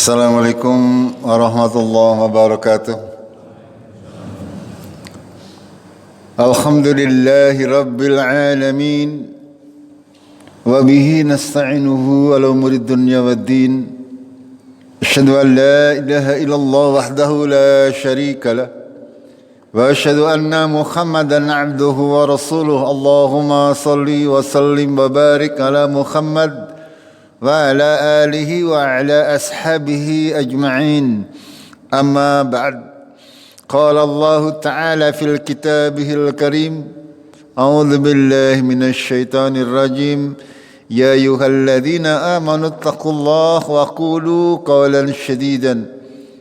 Assalamualaikum warahmatullahi wabarakatuh. Alhamdulillahi rabbil alamin. Wa bihi nasta'inuhu ala umuri dunya waddin. Asyhadu an la ilaha illallah wahdahu la syarika lah. Wa asyhadu anna Muhammadan abduhu wa rasuluh. Allahumma salli wa sallim wa barik ala Muhammad wa ala alihi wa ala ashabihi ajma'in. Amma ba'd. Qala Allah Ta'ala fil kitabihil karim. A'udzu billahi minasy syaithanir rajim. Ya ayyuhalladzina amanu taqullaha wa qulu qawlan shadidan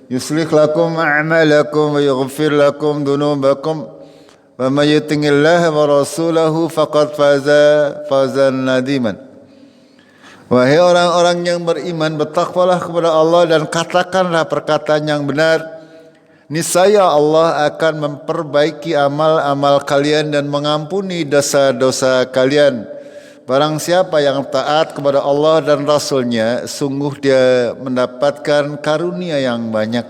yuslih lakum a'malakum wa yaghfir lakum dhunubakum wa may yuti'illaha wa rasulahu faqad faza fawzan nadiman. Wahai orang-orang yang beriman, bertakwalah kepada Allah dan katakanlah perkataan yang benar. Niscaya Allah akan memperbaiki amal-amal kalian dan mengampuni dosa-dosa kalian. Barang siapa yang taat kepada Allah dan Rasul-Nya, sungguh dia mendapatkan karunia yang banyak.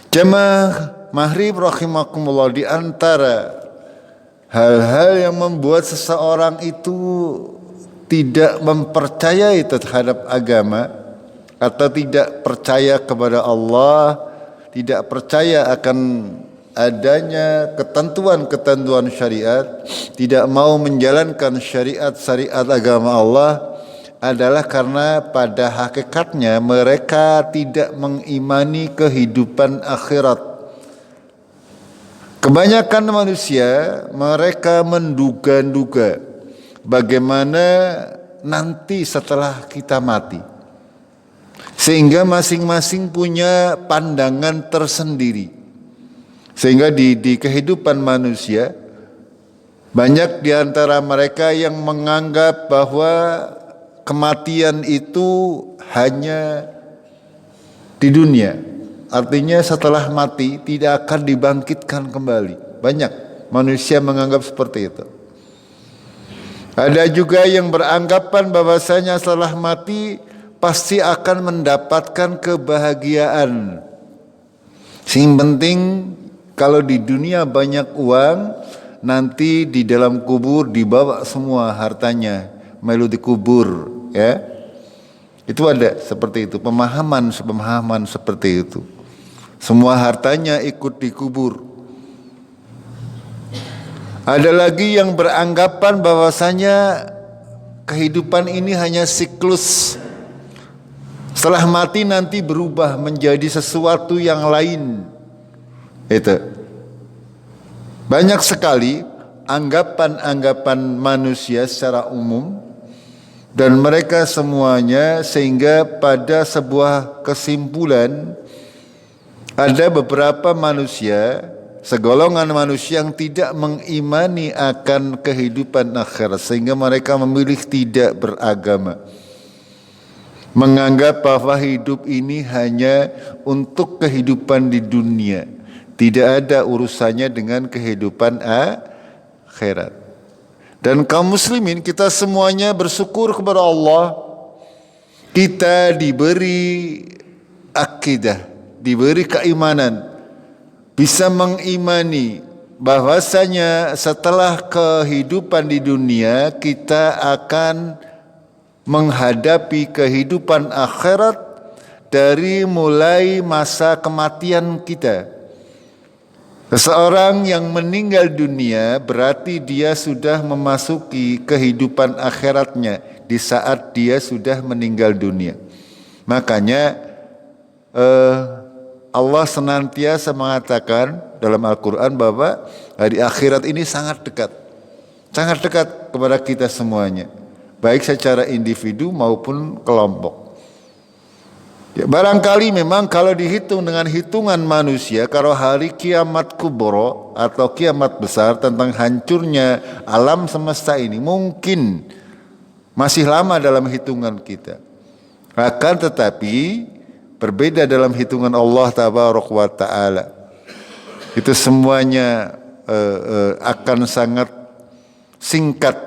Jemaah Maghrib rahimakumullah, di antara hal-hal yang membuat seseorang itu tidak mempercayai terhadap agama atau tidak percaya kepada Allah, tidak percaya akan adanya ketentuan-ketentuan syariat, tidak mau menjalankan syariat-syariat agama Allah, adalah karena pada hakikatnya mereka tidak mengimani kehidupan akhirat. Kebanyakan manusia mereka menduga-duga bagaimana nanti setelah kita mati, sehingga masing-masing punya pandangan tersendiri. Sehingga di kehidupan manusia banyak di antara mereka yang menganggap bahwa kematian itu hanya di dunia, artinya setelah mati tidak akan dibangkitkan kembali. Banyak manusia menganggap seperti itu. Ada juga yang beranggapan bahwasanya setelah mati pasti akan mendapatkan kebahagiaan. Yang penting kalau di dunia banyak uang, nanti di dalam kubur dibawa semua hartanya, melu dikubur, ya. Itu ada seperti itu, pemahaman seperti itu. Semua hartanya ikut dikubur. Ada lagi yang beranggapan bahwasanya kehidupan ini hanya siklus. Setelah mati nanti berubah menjadi sesuatu yang lain. Itu. Banyak sekali anggapan-anggapan manusia secara umum, dan mereka semuanya sehingga pada sebuah kesimpulan ada beberapa manusia, segolongan manusia yang tidak mengimani akan kehidupan akhirat, sehingga mereka memilih tidak beragama, menganggap bahwa hidup ini hanya untuk kehidupan di dunia, tidak ada urusannya dengan kehidupan akhirat. Dan kaum muslimin, kita semuanya bersyukur kepada Allah, kita diberi akidah, diberi keimanan, bisa mengimani bahwasanya setelah kehidupan di dunia kita akan menghadapi kehidupan akhirat dari mulai masa kematian kita. Seseorang yang meninggal dunia berarti dia sudah memasuki kehidupan akhiratnya di saat dia sudah meninggal dunia. Makanya Allah senantiasa mengatakan dalam Al-Quran bahwa hari akhirat ini sangat dekat kepada kita semuanya, baik secara individu maupun kelompok. Ya, barangkali memang kalau dihitung dengan hitungan manusia, kalau hari kiamat kubro atau kiamat besar tentang hancurnya alam semesta ini mungkin masih lama dalam hitungan kita. Akan tetapi berbeda dalam hitungan Allah Tabaraka wa Ta'ala. Itu semuanya akan sangat singkat.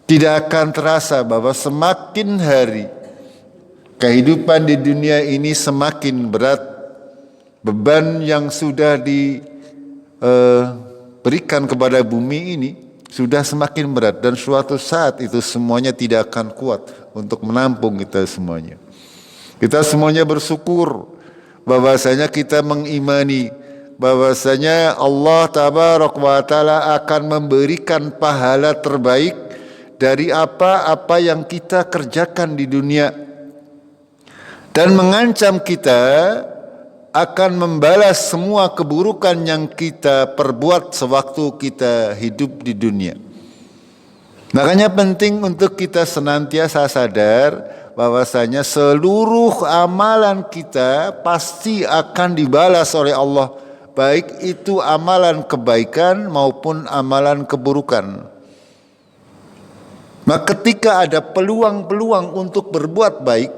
Tidak akan terasa bahwa semakin hari kehidupan di dunia ini semakin berat. Beban yang sudah diberikan kepada bumi ini sudah semakin berat, dan suatu saat itu semuanya tidak akan kuat untuk menampung kita semuanya. Kita semuanya bersyukur bahwasanya kita mengimani bahwasanya Allah Tabaraka wa Ta'ala akan memberikan pahala terbaik dari apa-apa yang kita kerjakan di dunia, dan mengancam kita akan membalas semua keburukan yang kita perbuat sewaktu kita hidup di dunia. Makanya penting untuk kita senantiasa sadar bahwasanya seluruh amalan kita pasti akan dibalas oleh Allah, baik itu amalan kebaikan maupun amalan keburukan. Maka ketika ada peluang-peluang untuk berbuat baik,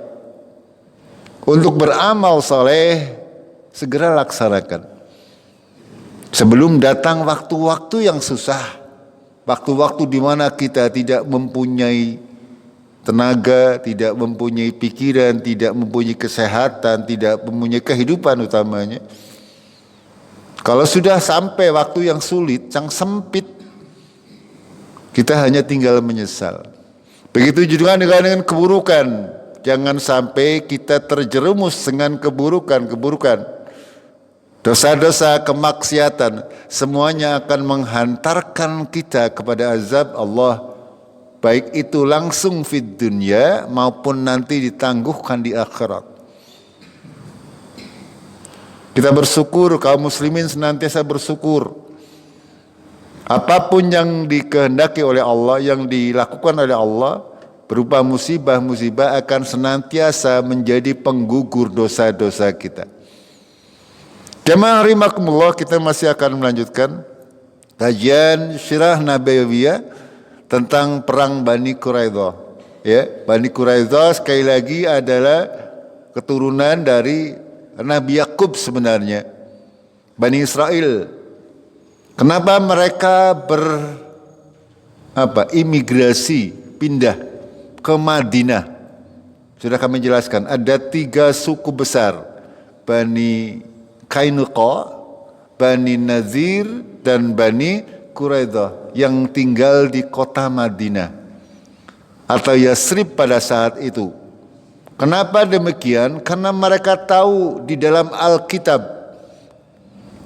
untuk beramal soleh, segera laksanakan. Sebelum datang waktu-waktu yang susah, waktu-waktu di mana kita tidak mempunyai tenaga, tidak mempunyai pikiran, tidak mempunyai kesehatan, tidak mempunyai kehidupan utamanya. Kalau sudah sampai waktu yang sulit, yang sempit, kita hanya tinggal menyesal. Begitu juga dengan keburukan. Jangan sampai kita terjerumus dengan keburukan-keburukan. Dosa-dosa, kemaksiatan, semuanya akan menghantarkan kita kepada azab Allah. Baik itu langsung fid dunya maupun nanti ditangguhkan di akhirat. Kita bersyukur, kaum muslimin senantiasa bersyukur. Apapun yang dikehendaki oleh Allah, yang dilakukan oleh Allah, berupa musibah-musibah akan senantiasa menjadi penggugur dosa-dosa kita. Jamaah rahimakumullah, kita masih akan melanjutkan kajian Sirah Nabawiyah tentang perang Bani Quraidah. Ya, Bani Quraidah sekali lagi adalah keturunan dari Nabi Yakub sebenarnya. Bani Israel. Kenapa mereka imigrasi, pindah ke Madinah? Sudah kami jelaskan, ada 3 suku besar, Bani Qainuqa, Bani Nazir, dan Bani Quraidah yang tinggal di kota Madinah atau Yasrib pada saat itu. Kenapa demikian? Karena mereka tahu di dalam Alkitab,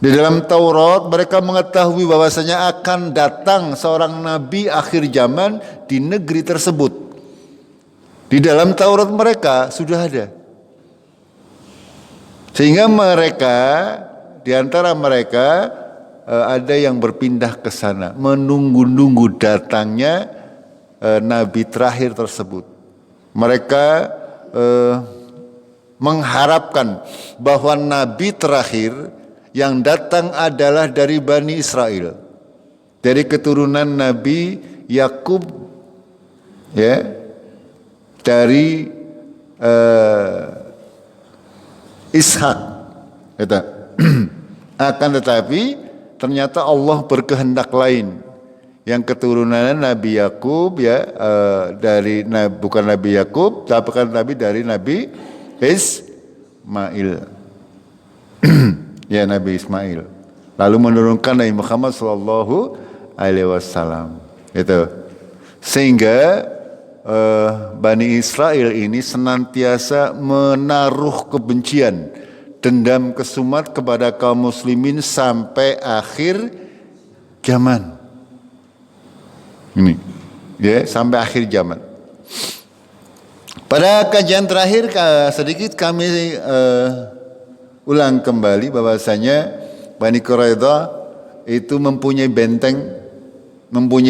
di dalam Taurat, mereka mengetahui bahwasanya akan datang seorang nabi akhir zaman di negeri tersebut. Di dalam Taurat mereka sudah ada. Sehingga mereka, di antara mereka ada yang berpindah ke sana, menunggu-nunggu datangnya nabi terakhir tersebut. Mereka mengharapkan bahwa nabi terakhir yang datang adalah dari Bani Israel, dari keturunan Nabi Yakub, ya, dari Ishak, kata. Akan tetapi ternyata Allah berkehendak lain. Yang keturunannya Nabi Yakub, ya, bukan Nabi Yakub, tapi kan dari Nabi Ismail. Ya, Nabi Ismail. Lalu menurunkan Nabi Muhammad sallallahu alaihi wasallam. Itu. Sehingga Bani Israel ini senantiasa menaruh kebencian, dendam kesumat kepada kaum muslimin sampai akhir zaman. Ini, ya, sampai akhir zaman. Pada kajian terakhir sedikit kami ulang kembali bahwasanya Bani Quraidah itu mempunyai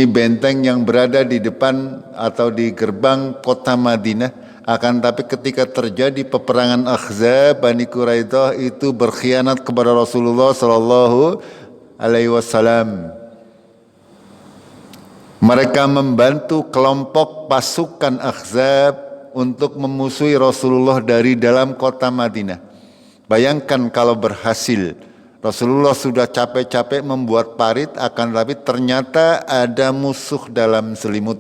benteng yang berada di depan atau di gerbang kota Madinah. Akan tapi ketika terjadi peperangan Ahzab, Bani Quraidah itu berkhianat kepada Rasulullah sallallahu alaihi wasallam. Mereka membantu kelompok pasukan Ahzab untuk memusuhi Rasulullah dari dalam kota Madinah. Bayangkan kalau berhasil. Rasulullah sudah capek-capek membuat parit, akan tapi ternyata ada musuh dalam selimut,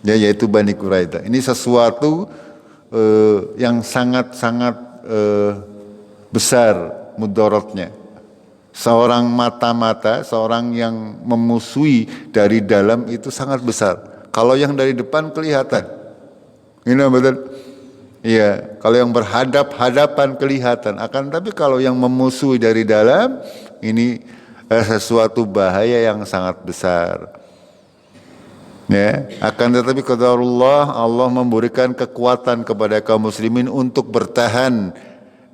yaitu Bani Quraidah. Ini sesuatu yang sangat-sangat besar mudaratnya. Seorang mata-mata, seorang yang memusuhi dari dalam itu sangat besar. Kalau yang dari depan kelihatan, ini betul. Iya, kalau yang berhadap-hadapan kelihatan. Akan tapi kalau yang memusuhi dari dalam, ini sesuatu bahaya yang sangat besar. Ya, akan tetapi qadarullah, Allah memberikan kekuatan kepada kaum muslimin untuk bertahan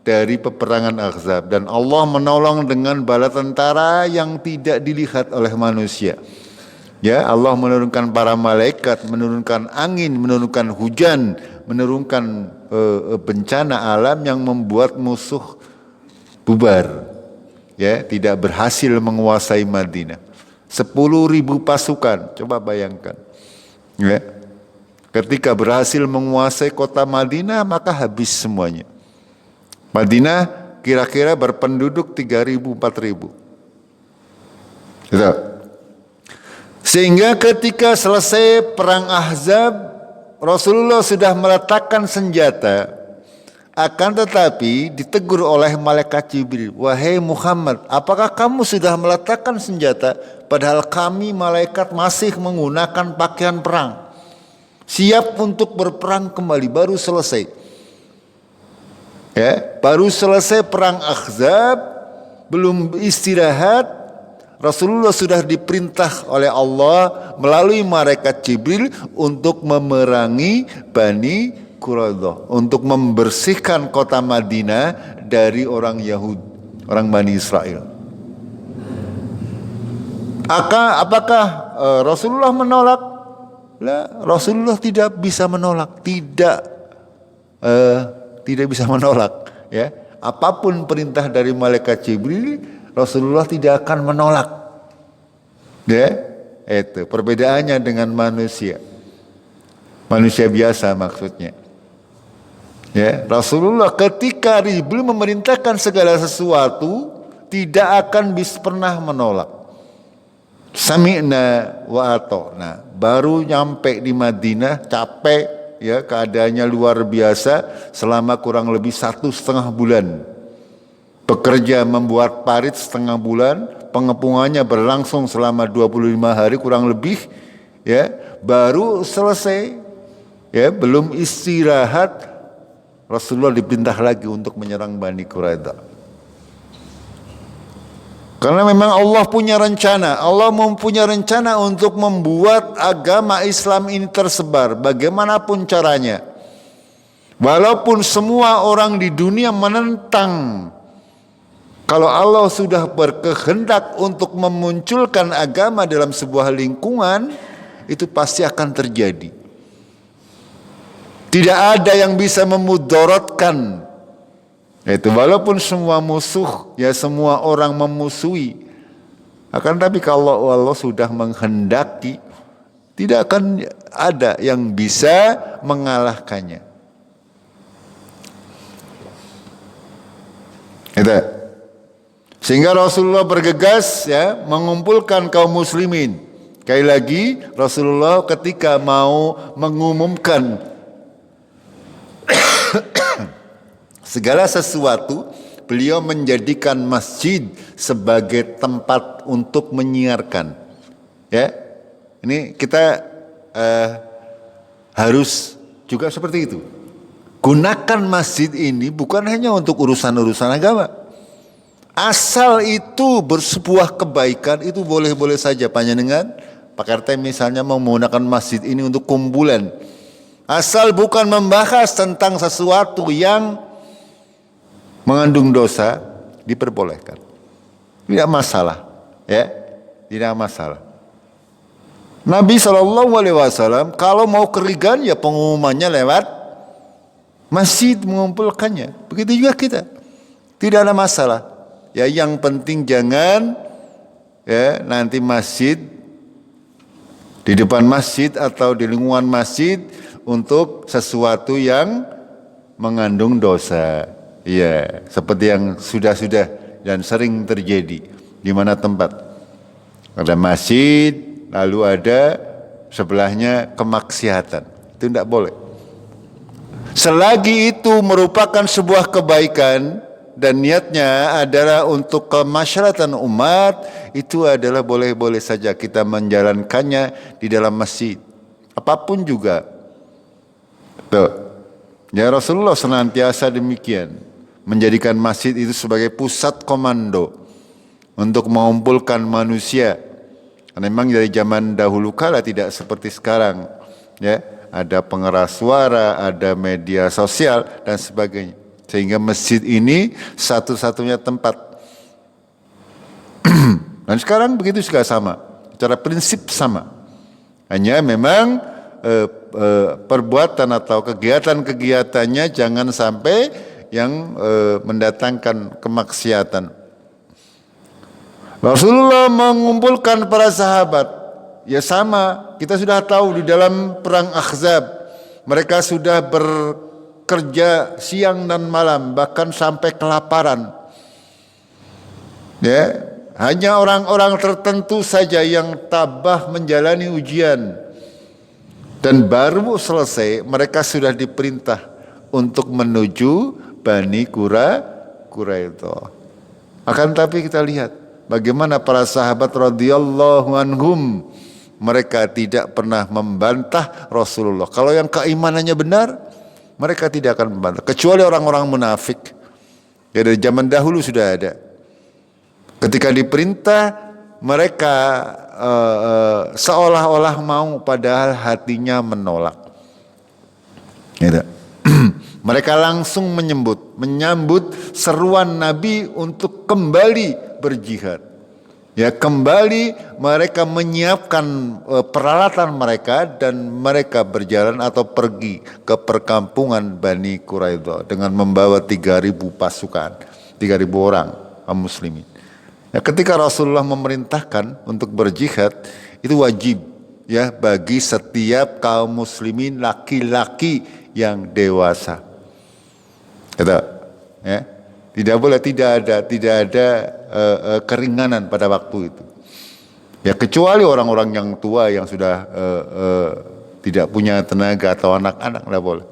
dari peperangan Ahzab, dan Allah menolong dengan bala tentara yang tidak dilihat oleh manusia. Ya, Allah menurunkan para malaikat, menurunkan angin, menurunkan hujan, menurunkan bencana alam yang membuat musuh bubar. Ya, tidak berhasil menguasai Madinah. 10.000 pasukan, coba bayangkan. Ya. Ketika berhasil menguasai kota Madinah, maka habis semuanya. Madinah kira-kira berpenduduk 3.000, 4.000. Gitu. Sehingga ketika selesai perang Ahzab, Rasulullah sudah meletakkan senjata, akan tetapi ditegur oleh malaikat Jibril, "Wahai Muhammad, apakah kamu sudah meletakkan senjata? Padahal kami malaikat masih menggunakan pakaian perang, siap untuk berperang kembali, baru selesai." Ya, baru selesai perang Ahzab, belum istirahat, Rasulullah sudah diperintah oleh Allah melalui malaikat Jibril untuk memerangi Bani Quraidah, untuk membersihkan kota Madinah dari orang Yahudi, orang Bani Israel. Apakah Rasulullah menolak? Rasulullah tidak bisa menolak, tidak bisa menolak. Ya, apapun perintah dari malaikat Jibril, Rasulullah tidak akan menolak. Ya, itu perbedaannya dengan manusia biasa maksudnya. Ya, Rasulullah ketika Jibril memerintahkan segala sesuatu tidak akan pernah menolak. Sami'na wa ata'na. Baru nyampe di Madinah, capek, ya, keadaannya luar biasa selama kurang lebih 1,5 bulan. Bekerja membuat parit 1,5 bulan, pengepungannya berlangsung selama 25 hari kurang lebih, ya, baru selesai, ya, belum istirahat, Rasulullah diperintah lagi untuk menyerang Bani Quraidah. Karena memang Allah punya rencana. Allah mempunyai rencana untuk membuat agama Islam ini tersebar bagaimanapun caranya. Walaupun semua orang di dunia menentang, kalau Allah sudah berkehendak untuk memunculkan agama dalam sebuah lingkungan, itu pasti akan terjadi. Tidak ada yang bisa memudaratkan. Itu walaupun semua musuh, ya, semua orang memusuhi. Akan tapi kalau Allah sudah menghendaki, tidak akan ada yang bisa mengalahkannya. Itu. Sehingga Rasulullah bergegas, ya, mengumpulkan kaum muslimin. Sekali lagi Rasulullah ketika mau mengumumkan segala sesuatu, beliau menjadikan masjid sebagai tempat untuk menyiarkan. Ya, ini kita harus juga seperti itu. Gunakan masjid ini bukan hanya untuk urusan-urusan agama. Asal itu bersebuah kebaikan, itu boleh-boleh saja. Panjenengan Pak RT misalnya mau menggunakan masjid ini untuk kumpulan, asal bukan membahas tentang sesuatu yang mengandung dosa, diperbolehkan. Tidak masalah, ya, tidak masalah. Nabi SAW kalau mau kerigan, ya pengumumannya lewat masjid, mengumpulkannya. Begitu juga kita, tidak ada masalah. Ya, yang penting jangan, ya, nanti masjid, di depan masjid atau di lingkungan masjid untuk sesuatu yang mengandung dosa. Iya, seperti yang sudah-sudah dan sering terjadi. Di mana tempat ada masjid, lalu ada sebelahnya kemaksiatan, itu tidak boleh. Selagi itu merupakan sebuah kebaikan dan niatnya adalah untuk kemaslahatan umat, itu adalah boleh-boleh saja kita menjalankannya di dalam masjid. Apapun juga. Tuh. Ya, Rasulullah senantiasa demikian. Menjadikan masjid itu sebagai pusat komando untuk mengumpulkan manusia. Karena memang dari zaman dahulu kala tidak seperti sekarang. Ya, ada pengeras suara, ada media sosial dan sebagainya. Sehingga masjid ini satu-satunya tempat. Dan sekarang begitu juga sama. Secara prinsip sama. Hanya memang perbuatan atau kegiatan-kegiatannya jangan sampai yang mendatangkan kemaksiatan. Rasulullah mengumpulkan para sahabat. Ya sama, kita sudah tahu di dalam perang Ahzab mereka sudah bekerja siang dan malam, bahkan sampai kelaparan. Ya, hanya orang-orang tertentu saja yang tabah menjalani ujian. Dan baru selesai mereka sudah diperintah untuk menuju Bani Quraidah. Akan tapi kita lihat bagaimana para sahabat radhiyallahu anhum, mereka tidak pernah membantah Rasulullah. Kalau yang keimanannya benar, mereka tidak akan membantah. Kecuali orang-orang munafik. Ya, dari zaman dahulu sudah ada. Ketika diperintah, mereka seolah-olah mau, padahal hatinya menolak. Gitu. Mereka langsung menyambut seruan Nabi untuk kembali berjihad. Ya, kembali mereka menyiapkan peralatan mereka dan mereka berjalan atau pergi ke perkampungan Bani Quraidah dengan membawa 3.000 pasukan, 3.000 orang kaum muslimin. Ya, ketika Rasulullah memerintahkan untuk berjihad, itu wajib ya bagi setiap kaum muslimin laki-laki yang dewasa. Gitu, ya. Tidak boleh, tidak ada keringanan pada waktu itu. Ya, kecuali orang-orang yang tua yang sudah tidak punya tenaga atau anak-anak, tidak boleh.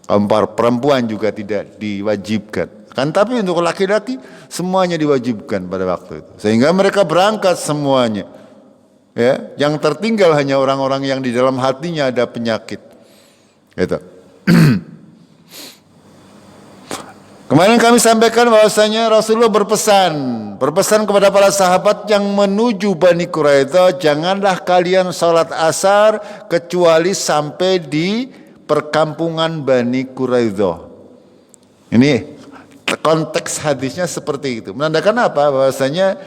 Kaum perempuan juga tidak diwajibkan. Kan tapi untuk laki-laki semuanya diwajibkan pada waktu itu. Sehingga mereka berangkat semuanya. Ya, yang tertinggal hanya orang-orang yang di dalam hatinya ada penyakit. Gitu. Kemarin kami sampaikan bahwasanya Rasulullah berpesan kepada para sahabat yang menuju Bani Quraidah, janganlah kalian sholat asar kecuali sampai di perkampungan Bani Quraidah. Ini konteks hadisnya seperti itu. Menandakan apa? Bahwasanya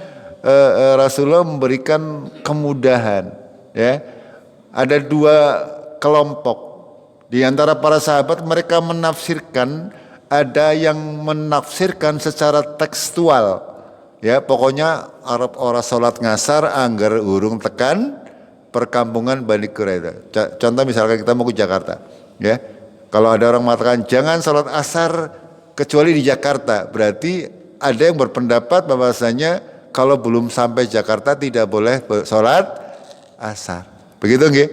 Rasulullah memberikan kemudahan. Ya, ada 2 kelompok di antara para sahabat, mereka menafsirkan. Ada yang menafsirkan secara tekstual, ya pokoknya Arab ora sholat ngasar anggar urung tekan perkampungan Bani Quraidah. Contoh misalkan kita mau ke Jakarta, ya kalau ada orang mengatakan jangan sholat asar kecuali di Jakarta, berarti ada yang berpendapat bahwasanya kalau belum sampai Jakarta tidak boleh sholat asar. Begitu nggih?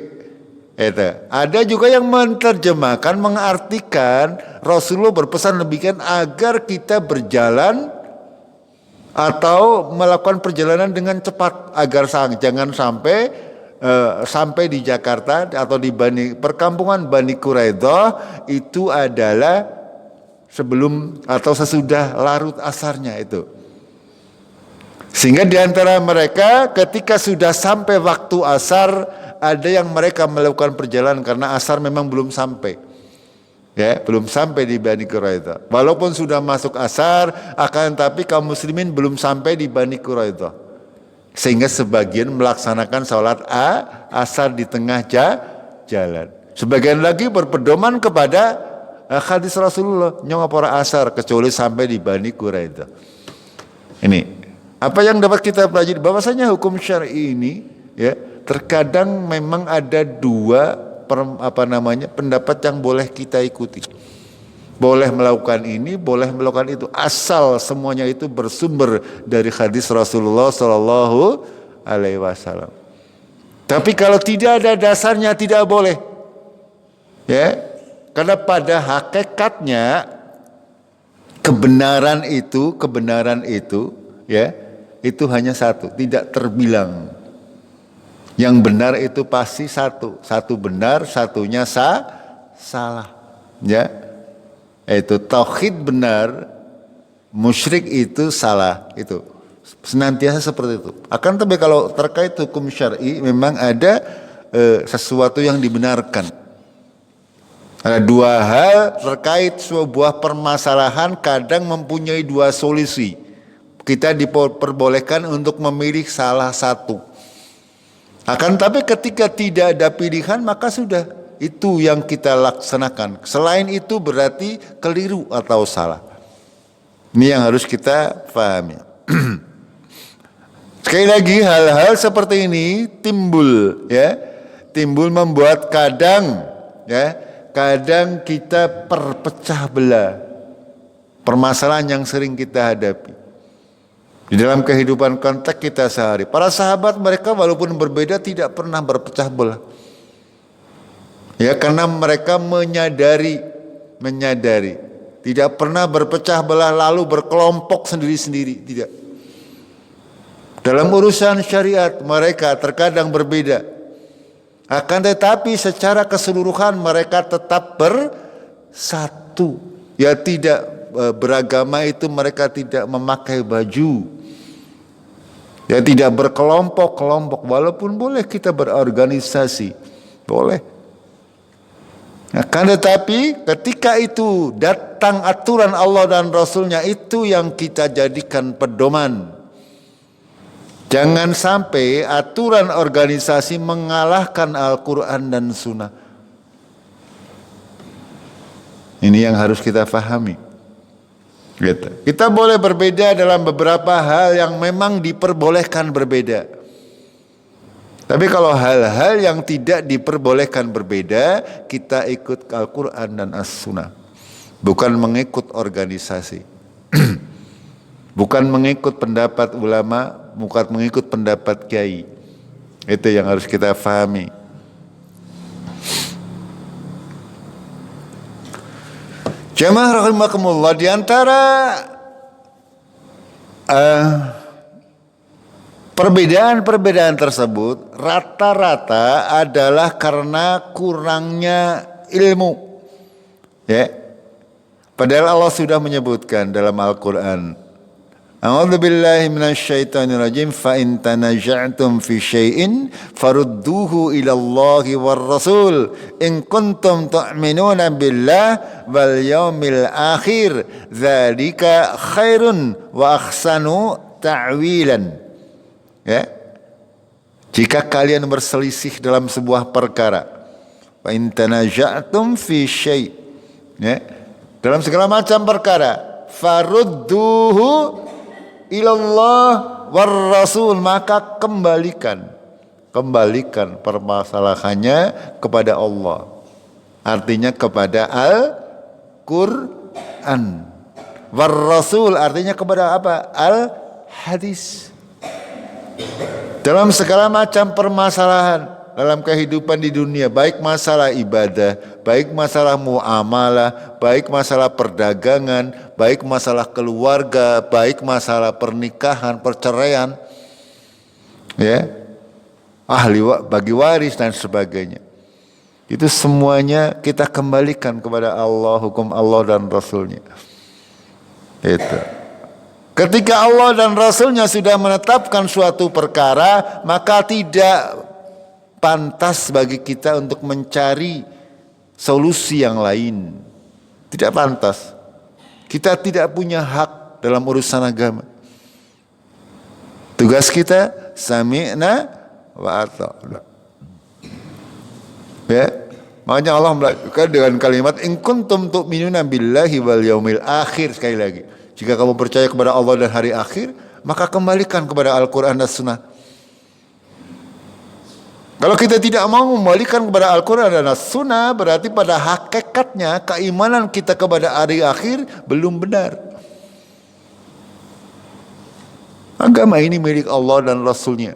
Itu. Ada juga yang menerjemahkan, mengartikan Rasulullah berpesan demikian agar kita berjalan atau melakukan perjalanan dengan cepat agar jangan sampai di Jakarta atau di perkampungan Bani Quraidah itu adalah sebelum atau sesudah larut asarnya itu. Sehingga di antara mereka ketika sudah sampai waktu asar, ada yang mereka melakukan perjalanan karena asar memang belum sampai. Ya, belum sampai di Bani Quraidah. Walaupun sudah masuk asar, akan tapi kaum muslimin belum sampai di Bani Quraidah. Sehingga sebagian melaksanakan salat asar di tengah jalan. Sebagian lagi berpedoman kepada hadis Rasulullah, nyong para asar kecuali sampai di Bani Quraidah. Ini apa yang dapat kita pelajari, bahwasanya hukum syar'i ini ya terkadang memang ada 2 pendapat yang boleh kita ikuti. Boleh melakukan ini, boleh melakukan itu, asal semuanya itu bersumber dari hadis Rasulullah Sallallahu Alaihi Wasallam. Tapi kalau tidak ada dasarnya tidak boleh. Ya, Karena pada hakikatnya kebenaran itu ya, itu hanya satu, tidak terbilang. Yang benar itu pasti satu benar, satunya salah. Ya, itu tauhid benar, musyrik itu salah, itu senantiasa seperti itu. Akan tapi kalau terkait hukum syar'i memang ada sesuatu yang dibenarkan. Ada dua hal terkait sebuah permasalahan kadang mempunyai dua solusi. Kita diperbolehkan untuk memilih salah satu. Akan tapi ketika tidak ada pilihan maka sudah itu yang kita laksanakan. Selain itu berarti keliru atau salah. Ini yang harus kita pahami. Sekali lagi hal-hal seperti ini timbul membuat kadang kita perpecah belah. Permasalahan yang sering kita hadapi di dalam kehidupan konteks kita sehari. Para sahabat mereka walaupun berbeda tidak pernah berpecah belah. Ya, karena mereka menyadari tidak pernah berpecah belah lalu berkelompok sendiri-sendiri, tidak. Dalam urusan syariat mereka terkadang berbeda. Akan tetapi secara keseluruhan mereka tetap bersatu. Ya, tidak beragama itu mereka tidak memakai baju. Ya, tidak berkelompok-kelompok, walaupun boleh kita berorganisasi, boleh. Akan tetapi ketika itu datang aturan Allah dan Rasulnya, itu yang kita jadikan pedoman. Jangan sampai aturan organisasi mengalahkan Al-Quran dan Sunnah. Ini yang harus kita pahami. Gitu. Kita boleh berbeda dalam beberapa hal yang memang diperbolehkan berbeda. Tapi kalau hal-hal yang tidak diperbolehkan berbeda, kita ikut Al-Quran dan As-Sunnah. Bukan mengikut organisasi. Bukan mengikut pendapat ulama, bukan mengikut pendapat kiai. Itu yang harus kita pahami. Jamaah rahimakumullah, di antara perbedaan-perbedaan tersebut rata-rata adalah karena kurangnya ilmu. Ya. Padahal Allah sudah menyebutkan dalam Al-Qur'an, A'udzu billahi minasyaitonir rajim, fa in tanaza'tum fi syai'in farudduhu ila Allahi war Rasul in kuntum tu'minuna billah wal yaumil akhir dzalika khairun wa ahsanu ta'wilan. Ya. Jika kalian berselisih dalam sebuah perkara, fa in tanaza'tum fi syai', ya, dalam segala macam perkara, farudduhu ilallah war Rasul, maka kembalikan permasalahannya kepada Allah. Artinya kepada Al-Quran. War Rasul artinya kepada apa? Al-Hadis. Dalam segala macam permasalahan dalam kehidupan di dunia, baik masalah ibadah, baik masalah muamalah, baik masalah perdagangan, baik masalah keluarga, baik masalah pernikahan, perceraian, ya, bagi waris dan sebagainya. Itu semuanya kita kembalikan kepada Allah, hukum Allah dan Rasulnya. Itu. Ketika Allah dan Rasulnya sudah menetapkan suatu perkara, maka tidak pantas bagi kita untuk mencari solusi yang lain. Tidak pantas. Kita tidak punya hak dalam urusan agama. Tugas kita sami'na wa ata'na. Ya, makanya Allah melakukan dengan kalimat in kuntum tu'minuna billahi wal yaumil akhir. Sekali lagi, jika kamu percaya kepada Allah dan hari akhir, maka kembalikan kepada Al-Quran dan Sunnah. Kalau kita tidak mau membalikan kepada Al-Quran dan As-Sunnah, berarti pada hakikatnya keimanan kita kepada hari akhir belum benar. Agama ini milik Allah dan Rasulnya.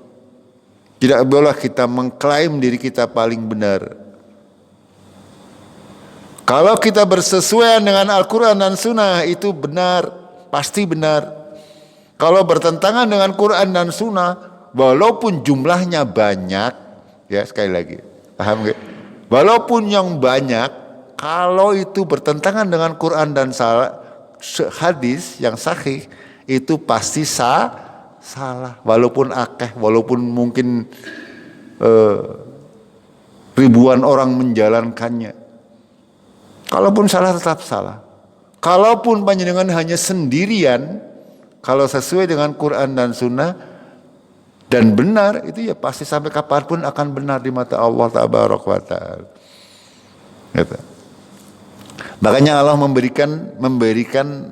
Tidak boleh kita mengklaim diri kita paling benar. Kalau kita bersesuaian dengan Al-Quran dan Sunnah itu benar, pasti benar. Kalau bertentangan dengan Quran dan Sunnah, walaupun jumlahnya banyak, ya sekali lagi, paham gak? Walaupun yang banyak, kalau itu bertentangan dengan Quran dan hadis yang sahih, itu pasti salah. Walaupun akeh, walaupun mungkin ribuan orang menjalankannya. Kalaupun salah tetap salah. Kalaupun panjenengan hanya sendirian, kalau sesuai dengan Quran dan Sunnah dan benar, itu ya pasti sampai kapanpun akan benar di mata Allah Tabaraka wa Ta'ala. Gitu. Makanya Allah memberikan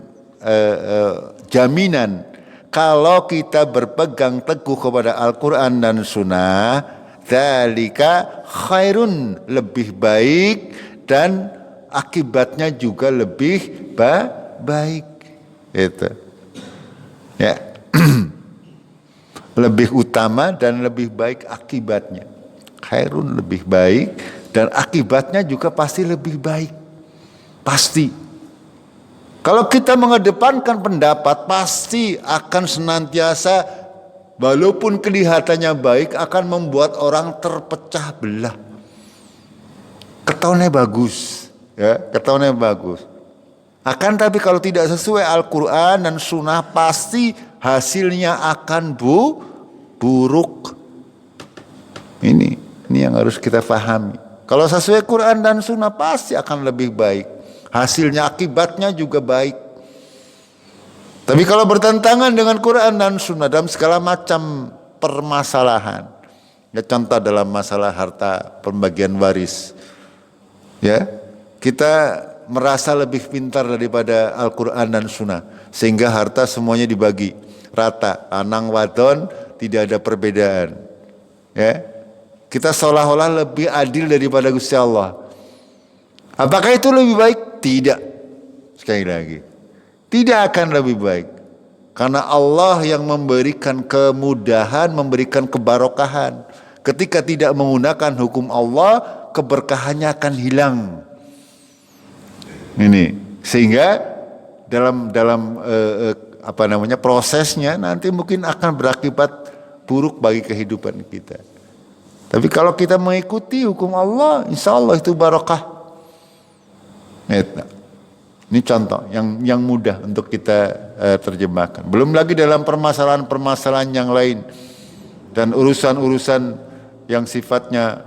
jaminan kalau kita berpegang teguh kepada Al-Quran dan Sunnah, dzalika khairun, lebih baik dan akibatnya juga lebih baik. Itu. Ya. Lebih utama dan lebih baik akibatnya. Khairun, lebih baik, dan akibatnya juga pasti lebih baik. Pasti. Kalau kita mengedepankan pendapat, pasti akan senantiasa, walaupun kelihatannya baik, akan membuat orang terpecah belah. Ketahuannya bagus, ya, ketahuannya bagus. Akan tapi kalau tidak sesuai Al-Quran dan Sunnah, pasti hasilnya akan buruk. Ini yang harus kita pahami. Kalau sesuai Quran dan Sunnah, pasti akan lebih baik. Hasilnya, akibatnya juga baik. Tapi kalau bertentangan dengan Quran dan Sunnah dalam segala macam permasalahan, ya contoh dalam masalah harta, pembagian waris, ya kita merasa lebih pintar daripada Al-Quran dan Sunnah, sehingga harta semuanya dibagi rata, lanang wadon, tidak ada perbedaan. Ya, kita seolah-olah lebih adil daripada Gusti Allah. Apakah itu lebih baik? Tidak. Sekali lagi, tidak akan lebih baik, karena Allah yang memberikan kemudahan, memberikan kebarokahan. Ketika tidak menggunakan hukum Allah, keberkahannya akan hilang. Ini sehingga dalam prosesnya nanti mungkin akan berakibat buruk bagi kehidupan kita. Tapi kalau kita mengikuti hukum Allah, insya Allah itu barokah. Ini contoh yang mudah untuk kita terjemahkan. Belum lagi dalam permasalahan-permasalahan yang lain dan urusan-urusan yang sifatnya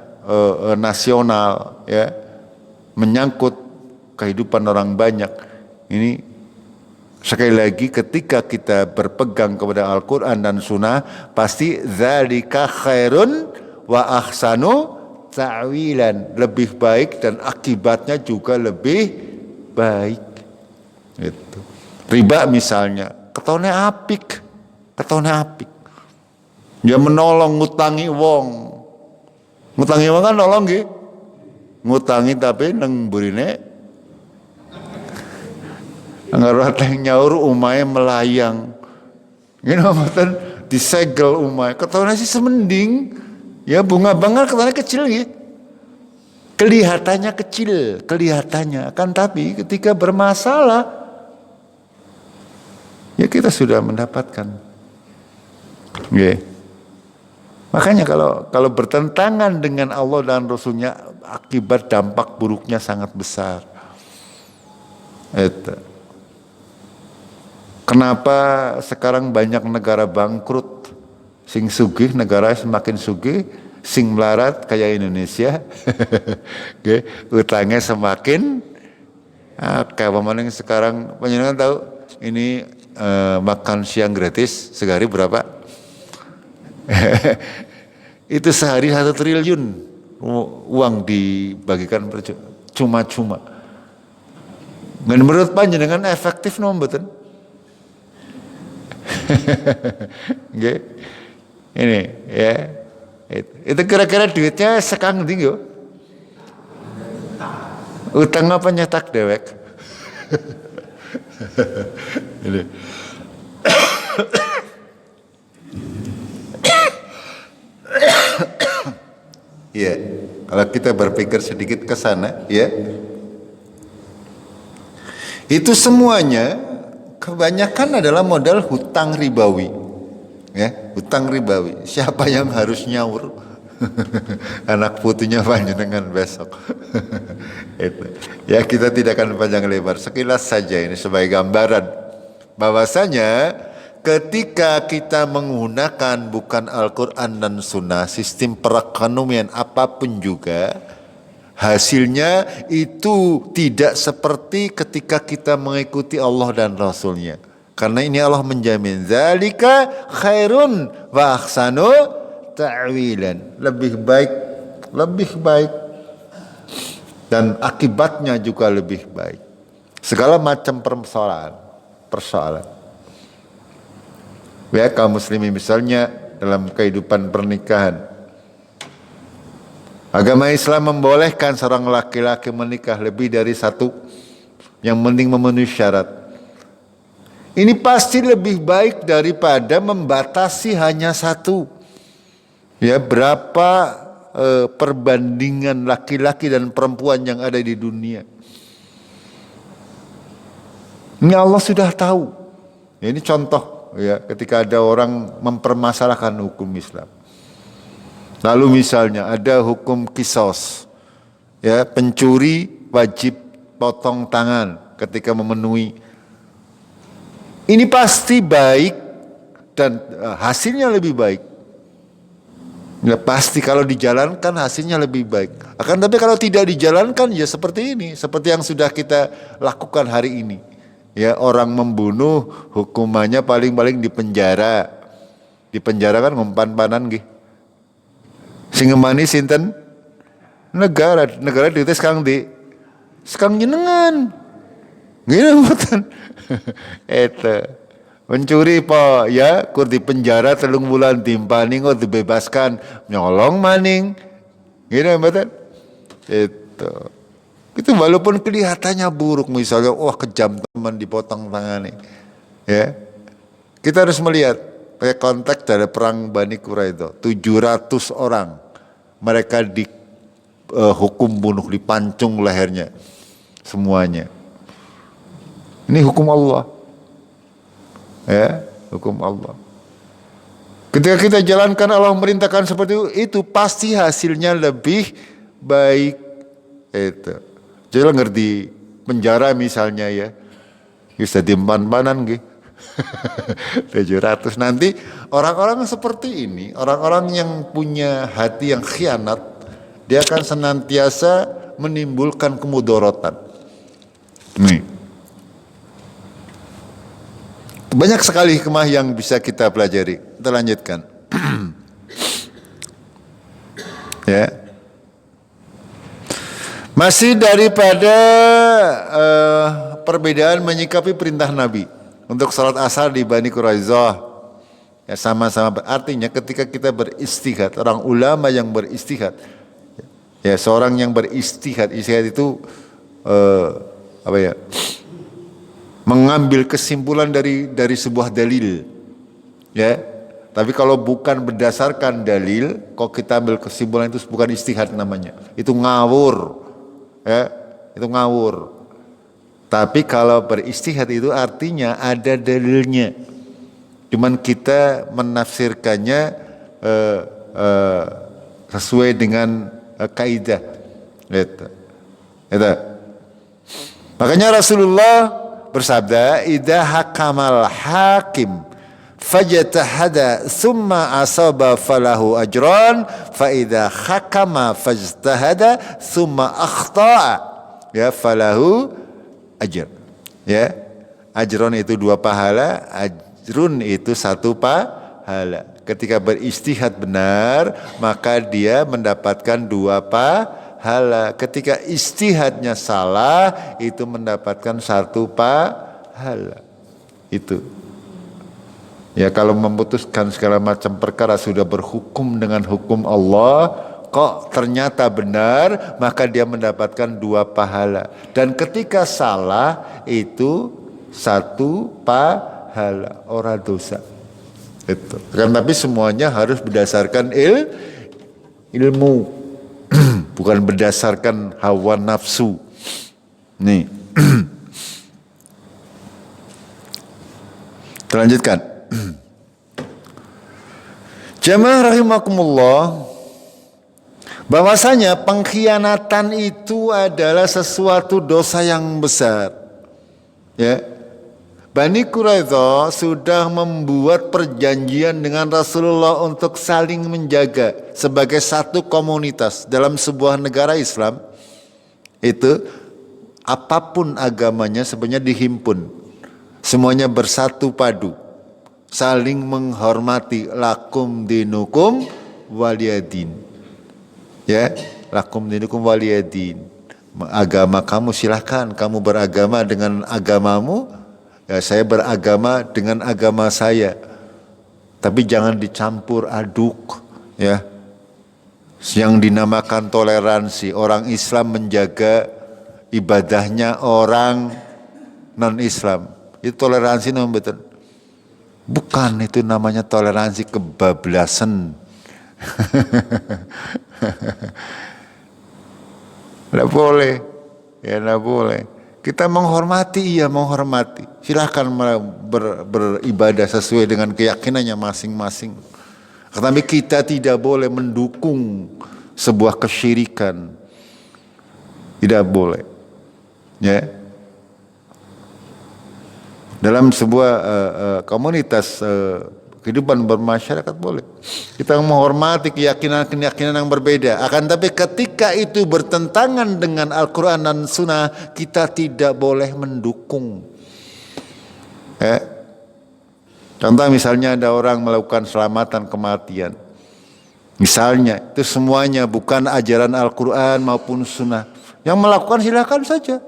nasional, ya, menyangkut kehidupan orang banyak. Ini sekali lagi, ketika kita berpegang kepada Al-Quran dan Sunnah, pasti dzalika khairun wa ahsanu ta'wilan, lebih baik dan akibatnya juga lebih baik. Itu. Riba misalnya, ketone apik. Dia menolong ngutangi wong. Ngutangi wong kan nolong nggih. Ngutangi tapi nang burine ngarep nyaur umahe melayang. Ngene mboten disegel umahe. Ketone sih semending. Ya bunga banget ketone kecil nggih. Kelihatannya kecil, kelihatannya. Akan tapi ketika bermasalah, ya kita sudah mendapatkan. Nggih. Makanya kalau bertentangan dengan Allah dan Rasulnya, akibat dampak buruknya sangat besar. Itu. Kenapa sekarang banyak negara bangkrut? Sing sugih negara semakin sugih, sing melarat kayak Indonesia, utangnya semakin. Kayak pemaning sekarang, panjenengan tahu ini makan siang gratis sehari berapa? Itu sehari 1 triliun uang dibagikan cuma-cuma. Menurut panjenengan efektif no mboten? Ini ya, itu kira-kira duitnya sekang tinggi. Utang apa nyetak dewek? Ini. Ya, kalau kita berpikir sedikit ke sana, ya, Itu semuanya kebanyakan adalah modal hutang ribawi. Ya, hutang ribawi. Siapa yang harus nyaur? Anak putunya panjenengan besok. Itu. Ya, kita tidak akan panjang lebar. Sekilas saja ini sebagai gambaran bahwasanya ketika kita menggunakan bukan Al-Quran dan Sunnah, sistem perekonomian apapun juga, hasilnya itu tidak seperti ketika kita mengikuti Allah dan Rasulnya. Karena ini Allah menjamin, zalika khairun wa ahsanu ta'wilan. Lebih baik dan akibatnya juga lebih baik. Segala macam persoalan. Ya, kaum muslimin misalnya dalam kehidupan pernikahan, agama Islam membolehkan seorang laki-laki menikah lebih dari satu, yang penting memenuhi syarat. Ini pasti lebih baik daripada membatasi hanya satu. Ya, berapa perbandingan laki-laki dan perempuan yang ada di dunia. Ini Allah sudah tahu. Ya, ini contoh ya, ketika ada orang mempermasalahkan hukum Islam. Lalu misalnya ada hukum kisos, ya, pencuri wajib potong tangan ketika memenuhi. Ini pasti baik dan hasilnya lebih baik. Ya, pasti kalau dijalankan hasilnya lebih baik. Akan tapi kalau tidak dijalankan ya seperti ini, seperti yang sudah kita lakukan hari ini. Ya, orang membunuh hukumannya paling-paling di penjara. Di penjara kan ngumpan-panan nggih. Sing ngemani sinten? Negara dites kang di sekang jenengan. Gini mboten. Itu. Mencuri po ya kur di penjara 3 bulan timpani kok dibebaskan nyolong maning. Gini mboten. Itu walaupun kelihatannya buruk, misalnya wah kejam teman dipotong tangannya. Ya. Kita harus melihat pakai konteks dari perang Bani Quraidah, 700 orang mereka dihukum bunuh, dipancung lehernya semuanya. Ini hukum Allah. Ya, hukum Allah. Ketika kita jalankan Allah merintahkan seperti itu pasti hasilnya lebih baik. Itu. Jadi ngerti penjara misalnya ya. Bisa dimpan-panan gitu. 700 nanti orang-orang seperti ini, orang-orang yang punya hati yang khianat, dia akan senantiasa menimbulkan kemudorotan. Nih. Banyak sekali hikmah yang bisa kita pelajari. Kita lanjutkan. Ya. Masih daripada perbedaan menyikapi perintah Nabi untuk salat asar di Bani Quraidah. Ya, sama-sama artinya ketika kita beristihad, orang ulama yang beristihad. Ya, seorang yang beristihad, istihad itu mengambil kesimpulan dari sebuah dalil, ya. Tapi kalau bukan berdasarkan dalil, kok kita ambil kesimpulan itu bukan istihad namanya. Itu ngawur, ya. Itu ngawur. Tapi kalau beristihad itu artinya ada dalilnya. Cuman kita menafsirkannya sesuai dengan kaidah. Itu. Makanya Rasulullah bersabda, idza hakamal hakim fajtahada thumma asaba falahu ajran, fa idza hakama fajtahada thumma akhta'a ya falahu ajr. Ya, ajron itu 2 pahala, ajrun itu 1 pahala. Ketika beristihad benar, maka dia mendapatkan 2 pahala. Ketika istihadnya salah, itu mendapatkan 1 pahala. Itu. Ya, kalau memutuskan segala macam perkara sudah berhukum dengan hukum Allah, kok ternyata benar, maka dia mendapatkan 2 pahala. Dan ketika salah itu 1 pahala, ora dosa. Itu. Kan tapi semuanya harus berdasarkan ilmu. Bukan berdasarkan hawa nafsu. Nih. Terlanjutkan. Jamaah rahimakumullah, bahwasanya pengkhianatan itu adalah sesuatu dosa yang besar. Ya. Bani Quraidah sudah membuat perjanjian dengan Rasulullah untuk saling menjaga sebagai satu komunitas dalam sebuah negara Islam. Itu apapun agamanya sebenarnya dihimpun. Semuanya bersatu padu. Saling menghormati, lakum dinukum waliyadin. Ya, lakum dinukum waliyadin. Agama kamu silahkan, kamu beragama dengan agamamu, ya saya beragama dengan agama saya. Tapi jangan dicampur aduk, ya. Yang dinamakan toleransi, orang Islam menjaga ibadahnya orang non-Islam. Itu toleransi namanya betul. Bukan, itu namanya toleransi kebablasan. Tidak boleh. Ya tidak boleh. Kita menghormati, iya menghormati. Silahkan beribadah sesuai dengan keyakinannya masing-masing. Tetapi kita tidak boleh mendukung sebuah kesyirikan. Tidak boleh. Ya. Dalam sebuah komunitas kehidupan bermasyarakat boleh. Kita menghormati keyakinan-keyakinan yang berbeda. Akan tapi ketika itu bertentangan dengan Al-Quran dan Sunnah, kita tidak boleh mendukung. Contoh misalnya ada orang melakukan selamatan kematian. Misalnya itu semuanya bukan ajaran Al-Quran maupun Sunnah. Yang melakukan silakan saja.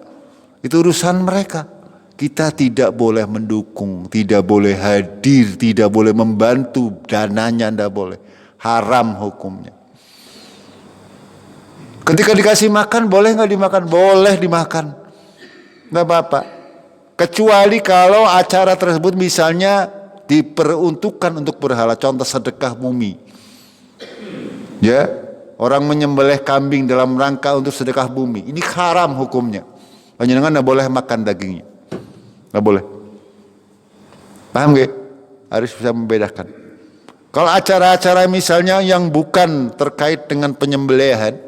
Itu urusan mereka. Kita tidak boleh mendukung, tidak boleh hadir, tidak boleh membantu, dananya tidak boleh. Haram hukumnya. Ketika dikasih makan, boleh nggak dimakan? Boleh dimakan. Nggak apa-apa. Kecuali kalau acara tersebut misalnya diperuntukkan untuk berhala, contoh sedekah bumi. Ya, orang menyembelih kambing dalam rangka untuk sedekah bumi. Ini haram hukumnya. Panjenengan nggak boleh makan dagingnya. Nggak boleh. Paham gak? Harus bisa membedakan. Kalau acara-acara misalnya yang bukan terkait dengan penyembelihan,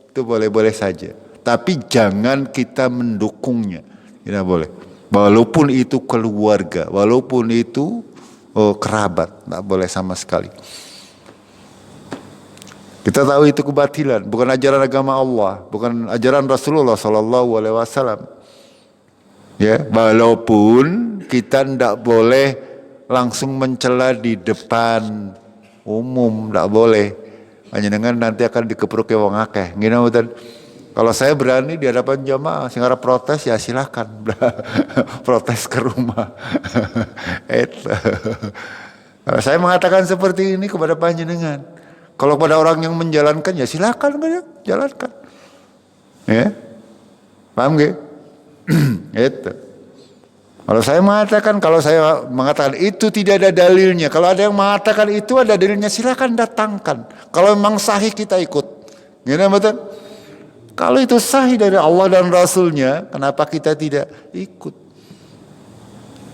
itu boleh-boleh saja. Tapi jangan kita mendukungnya. Tidak boleh. Walaupun itu keluarga, walaupun itu kerabat, tidak boleh sama sekali. Kita tahu itu kebatilan, bukan ajaran agama Allah, bukan ajaran Rasulullah SAW. Ya, walaupun kita tidak boleh langsung mencela di depan umum, tidak boleh. Hanya dengan nanti akan dikepruk wong akeh. Gini betul. Kalau saya berani di hadapan jamaah, sing arep protes ya silakan. Protes ke rumah. Kalau saya mengatakan seperti ini kepada panjenengan, kalau pada orang yang menjalankan ya silakan jalankan. Ya. Paham gak? Itu. Kalau saya mengatakan itu tidak ada dalilnya. Kalau ada yang mengatakan itu ada dalilnya, silakan datangkan. Kalau memang sahih kita ikut. Gimana betul? Kalau itu sahih dari Allah dan Rasulnya, kenapa kita tidak ikut?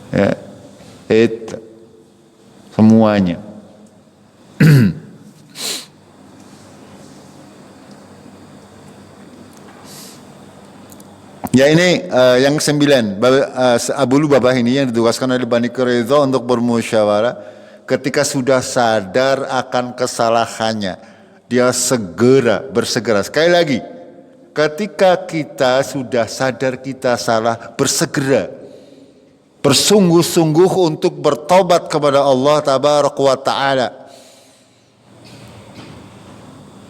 Ya, itu semuanya. Ya ini yang 9, Abu Lubabah ini yang ditugaskan oleh Bani Quraidah untuk bermusyawarah. Ketika sudah sadar akan kesalahannya, dia bersegera. Sekali lagi, ketika kita sudah sadar kita salah, bersegera, bersungguh-sungguh untuk bertobat kepada Allah Tabaraka wa Ta'ala.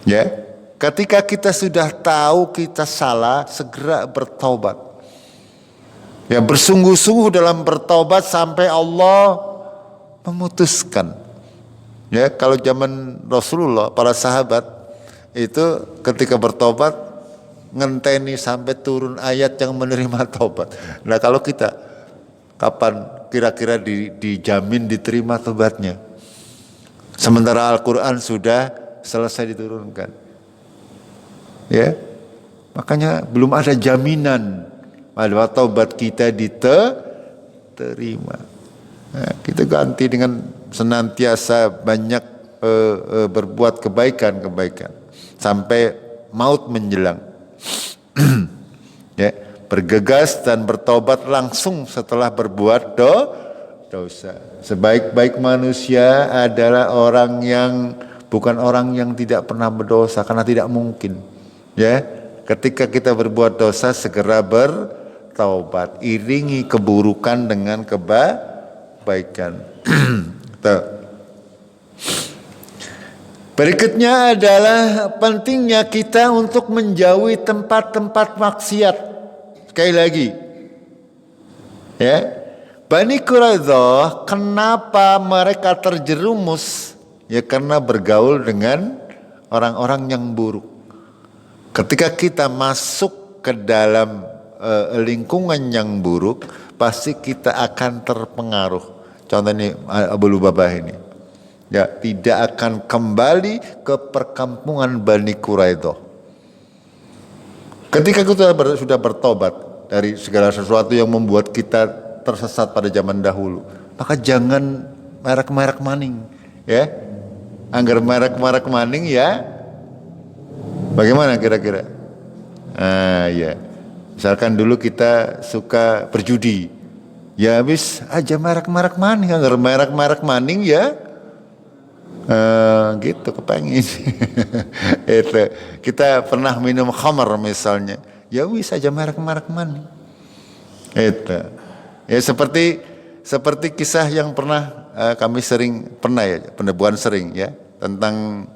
Ya. Ketika kita sudah tahu kita salah, segera bertobat. Ya, bersungguh-sungguh dalam bertobat sampai Allah memutuskan. Ya, kalau zaman Rasulullah, para sahabat itu ketika bertobat ngenteni sampai turun ayat yang menerima tobat. Nah, kalau kita kapan kira-kira dijamin diterima tobatnya? Sementara Al-Quran sudah selesai diturunkan. Ya, makanya belum ada jaminan bahwa taubat kita diterima. Nah, kita ganti dengan senantiasa banyak berbuat kebaikan sampai maut menjelang. Ya, bergegas dan bertobat langsung setelah berbuat dosa. Sebaik-baik manusia adalah orang yang bukan orang yang tidak pernah berdosa, karena tidak mungkin. Ya, ketika kita berbuat dosa segera bertaubat, iringi keburukan dengan kebaikan. Berikutnya adalah pentingnya kita untuk menjauhi tempat-tempat maksiat. Sekali lagi, ya, Bani Quraidah kenapa mereka terjerumus? Ya karena bergaul dengan orang-orang yang buruk. Ketika kita masuk ke dalam lingkungan yang buruk, pasti kita akan terpengaruh. Contohnya Abu Lubabah ini. Ya, tidak akan kembali ke perkampungan Bani Quraidah. Ketika kita sudah bertobat dari segala sesuatu yang membuat kita tersesat pada zaman dahulu, maka jangan merek-merek maning, ya. Anggar merek-merek maning, ya. Bagaimana kira-kira? Ya. Misalkan dulu kita suka berjudi, ya habis aja merek-merek maning, anggar merek-merek maning, ya. Gitu kepengen. Itu kita pernah minum khamar misalnya, ya bisa aja merek-merek maning. Itu ya seperti kisah yang pernah kami pernah ya, penebuan sering ya, tentang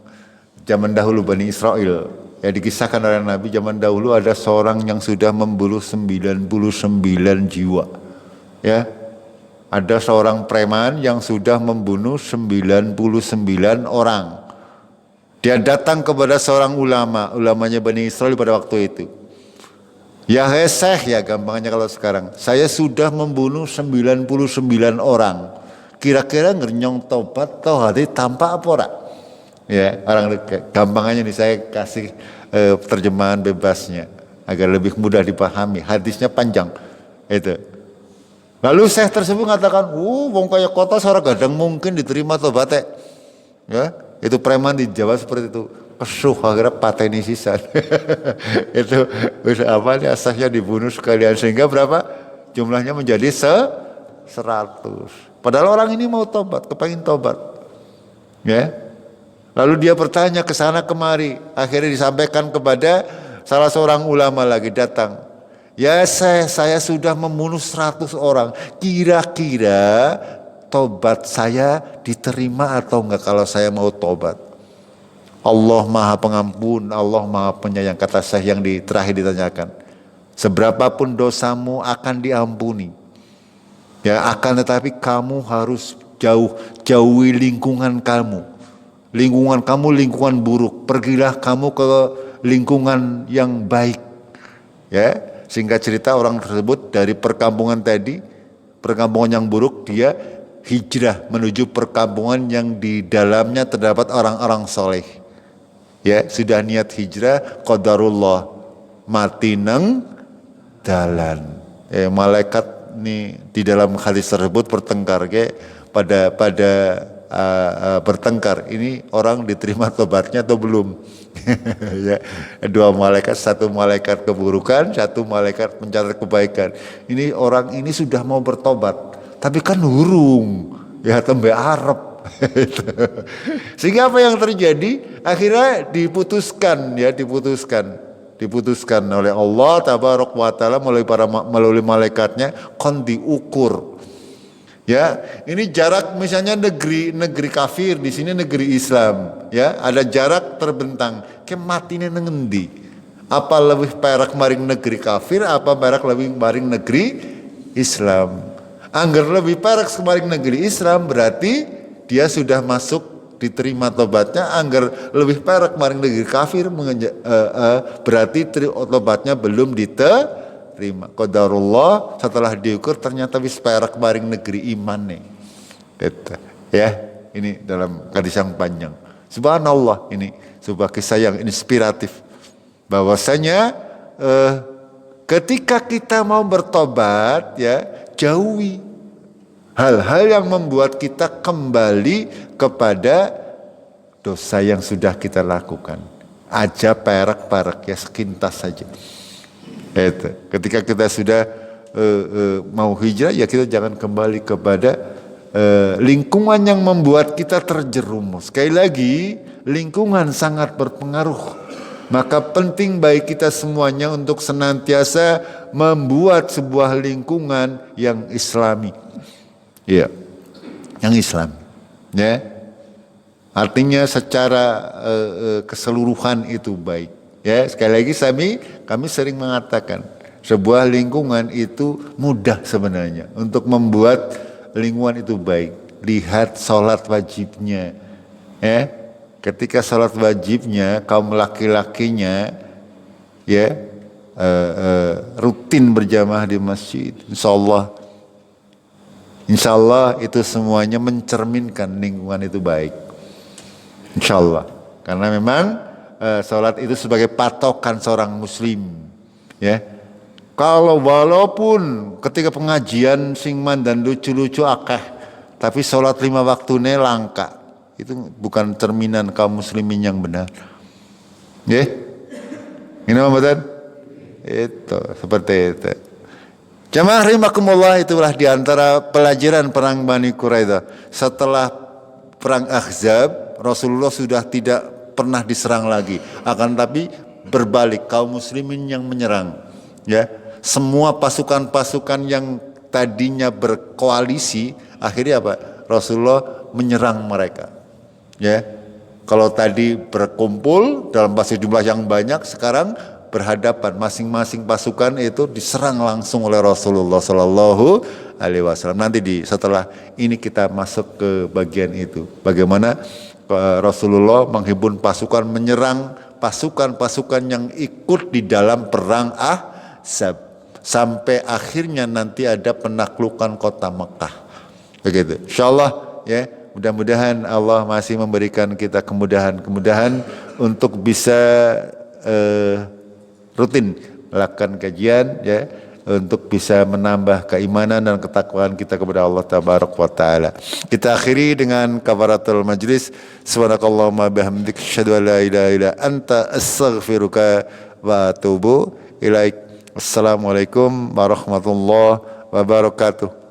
zaman dahulu Bani Israel. Ya, dikisahkan oleh Nabi, zaman dahulu ada seorang yang sudah membunuh 99 jiwa. Ya. Ada seorang preman yang sudah membunuh 99 orang. Dia datang kepada seorang ulamanya Bani Israel pada waktu itu. Ya heseh ya gampangnya kalau sekarang. Saya sudah membunuh 99 orang. Kira-kira ngernyong tobat toh hati tanpa apa ora? Ya, orang gampangannya nih saya kasih terjemahan bebasnya agar lebih mudah dipahami. Hadisnya panjang. Itu. Lalu Syekh tersebut mengatakan, wong kaya kota seorang gadang mungkin diterima tobatnya. Ya, itu preman di Jawa seperti itu. Kesuh akhirnya pateni sisan. Itu apa nih, asahnya dibunuh sekalian sehingga berapa? Jumlahnya menjadi 100. Padahal orang ini mau tobat, kepengin tobat. Ya. Lalu dia bertanya ke sana kemari, akhirnya disampaikan kepada salah seorang ulama lagi datang. Ya saya sudah membunuh 100 orang. Kira-kira tobat saya diterima atau enggak kalau saya mau tobat? Allah Maha Pengampun, Allah Maha Penyayang, kata Syekh yang terakhir ditanyakan. Seberapapun dosamu akan diampuni. Ya, akan tetapi kamu harus jauhi lingkungan kamu. Lingkungan kamu lingkungan buruk. Pergilah kamu ke lingkungan yang baik. Ya. Singkat cerita orang tersebut dari perkampungan tadi, perkampungan yang buruk, dia hijrah menuju perkampungan yang di dalamnya terdapat orang-orang soleh. Ya, sudah niat hijrah, qadarullah mati neng dalan. Malaikat nih di dalam hadis tersebut bertengkar pada bertengkar. Ini orang diterima tobatnya atau belum? Ya, dua malaikat, satu malaikat keburukan, satu malaikat pencatat kebaikan. Ini orang ini sudah mau bertobat, tapi kan hurung, ya tembe arep. Sehingga apa yang terjadi? Akhirnya diputuskan oleh Allah Tabaraka wa Ta'ala melalui malaikatnya, kon diukur. Ya, ini jarak misalnya negeri kafir, di sini negeri Islam, ya, ada jarak terbentang. Ke matine ngendi? Apa lebih perak maring negeri kafir, apa perak lebih maring negeri Islam? Angger lebih perak maring negeri Islam berarti dia sudah masuk diterima tobatnya. Angger lebih perak maring negeri kafir berarti tobatnya belum diterima. Qadarullah setelah diukur ternyata wis perak maring negeri iman nih. Gitu. Ya, ini dalam hadis yang panjang. Subhanallah, ini sebuah kisah yang inspiratif. Bahwasanya ketika kita mau bertobat, ya, jauhi hal-hal yang membuat kita kembali kepada dosa yang sudah kita lakukan. Aja perak-perak ya, sekintas saja. Itu. Ketika kita sudah mau hijrah, ya kita jangan kembali kepada lingkungan yang membuat kita terjerumus. Sekali lagi, lingkungan sangat berpengaruh. Maka penting bagi kita semuanya untuk senantiasa membuat sebuah lingkungan yang islami. Ya, yang Islam. Ya, artinya secara keseluruhan itu baik. Ya, sekali lagi kami sering mengatakan sebuah lingkungan itu mudah sebenarnya untuk membuat lingkungan itu baik. Lihat sholat wajibnya, ya. Ketika sholat wajibnya kaum laki-lakinya, ya, rutin berjamaah di masjid, Insya Allah itu semuanya mencerminkan lingkungan itu baik. Insya Allah. Karena memang sholat itu sebagai patokan seorang muslim. Ya. Kalau walaupun ketika pengajian singman dan lucu-lucu akeh, tapi sholat 5 waktunya langka. Itu bukan cerminan kaum muslimin yang benar. Ya. Ini Muhammad. Itu seperti itu. Jamaah rahimakumullah, itulah diantara pelajaran perang Bani Quraidah. Setelah perang Ahzab, Rasulullah sudah tidak pernah diserang lagi. Akan tapi berbalik, kaum muslimin yang menyerang. Ya, semua pasukan-pasukan yang tadinya berkoalisi, akhirnya apa? Rasulullah menyerang mereka. Ya, kalau tadi berkumpul dalam jumlah yang banyak, sekarang berhadapan, masing-masing pasukan itu diserang langsung oleh Rasulullah Sallallahu Alaihi Wasallam. Nanti setelah ini kita masuk ke bagian itu, bagaimana Rasulullah menghimpun pasukan menyerang pasukan-pasukan yang ikut di dalam perang Ahzab, sampai akhirnya nanti ada penaklukan kota Mekah. Begitu. Insyaallah ya. Mudah-mudahan Allah masih memberikan kita kemudahan untuk bisa rutin melakukan kajian, ya, untuk bisa menambah keimanan dan ketakwaan kita kepada Allah Tabaraka wa Ta'ala. Kita akhiri dengan kafaratul majlis. Subhanakallahumma bihamdik, asyhadu an la ilaha illa anta, astaghfiruka wa atubu ilaik. Assalamualaikum warahmatullahi wabarakatuh.